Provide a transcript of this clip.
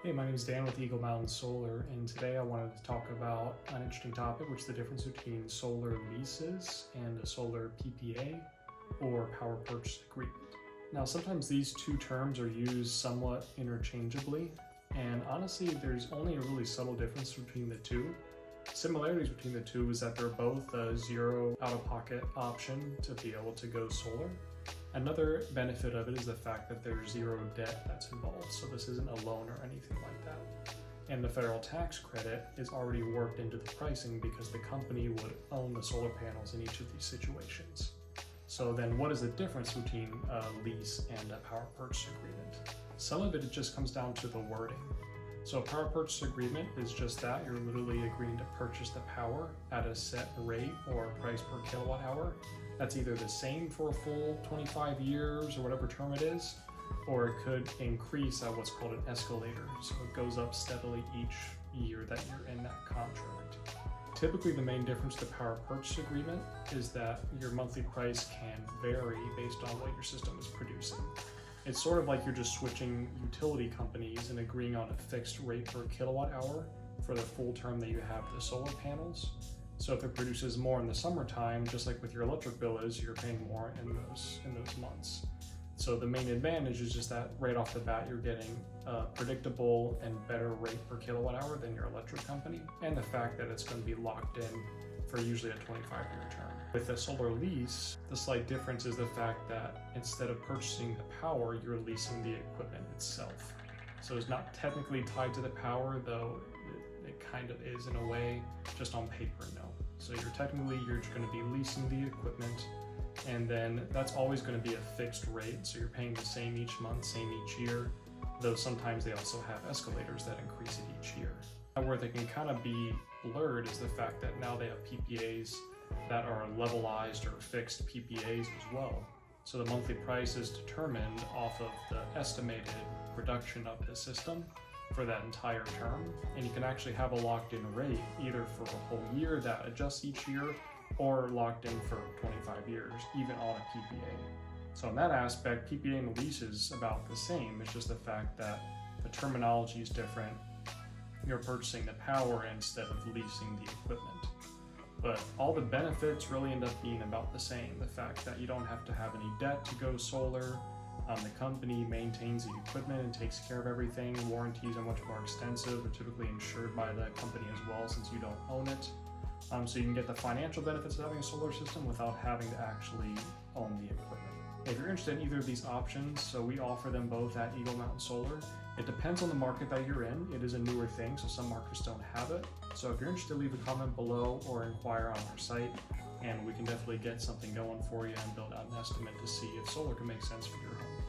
Hey, my name is Dan with Eagle Mountain Solar, and today I wanted to talk about an interesting topic, which is the difference between solar leases and a solar PPA, or power purchase agreement. Now, sometimes these two terms are used somewhat interchangeably, and honestly, there's only a really subtle difference between the two. Similarities between the two is that they're both a zero out-of-pocket option to be able to go solar. Another benefit of it is the fact that there's zero debt that's involved, so this isn't a loan or anything like that. And the federal tax credit is already worked into the pricing because the company would own the solar panels in each of these situations. So then what is the difference between a lease and a power purchase agreement? Some of it just comes down to the wording. So a power purchase agreement is just that. You're literally agreeing to purchase the power at a set rate or price per kilowatt hour. That's either the same for a full 25 years or whatever term it is, or it could increase at what's called an escalator. So it goes up steadily each year that you're in that contract. Typically, the main difference to the power purchase agreement is that your monthly price can vary based on what your system is producing. It's sort of like you're just switching utility companies and agreeing on a fixed rate per kilowatt hour for the full term that you have the solar panels. So if it produces more in the summertime, just like with your electric bill is, you're paying more in those months. So the main advantage is just that right off the bat, you're getting a predictable and better rate per kilowatt hour than your electric company, and the fact that it's going to be locked in for usually a 25-year term. With a solar lease, the slight difference is the fact that instead of purchasing the power, you're leasing the equipment itself. So it's not technically tied to the power, though it kind of is in a way, just on paper, no. So you're just going to be leasing the equipment, and then that's always going to be a fixed rate. So you're paying the same each month, same each year, though sometimes they also have escalators that increase it each year. Where they can kind of be blurred is the fact that now they have PPAs that are levelized or fixed PPAs as well. So the monthly price is determined off of the estimated production of the system for that entire term, and you can actually have a locked-in rate either for a whole year that adjusts each year, or locked in for 25 years, even on a PPA. So in that aspect, PPA and lease is about the same. It's just the fact that the terminology is different. You're purchasing the power instead of leasing the equipment. But all the benefits really end up being about the same. The fact that you don't have to have any debt to go solar. The company maintains the equipment and takes care of everything. Warranties are much more extensive. They're typically insured by the company as well, since you don't own it. So you can get the financial benefits of having a solar system without having to actually own the equipment. If you're interested in either of these options, so we offer them both at Eagle Mountain Solar. It depends on the market that you're in. It is a newer thing, so some markets don't have it. So if you're interested, leave a comment below or inquire on our site, and we can definitely get something going for you and build out an estimate to see if solar can make sense for your home.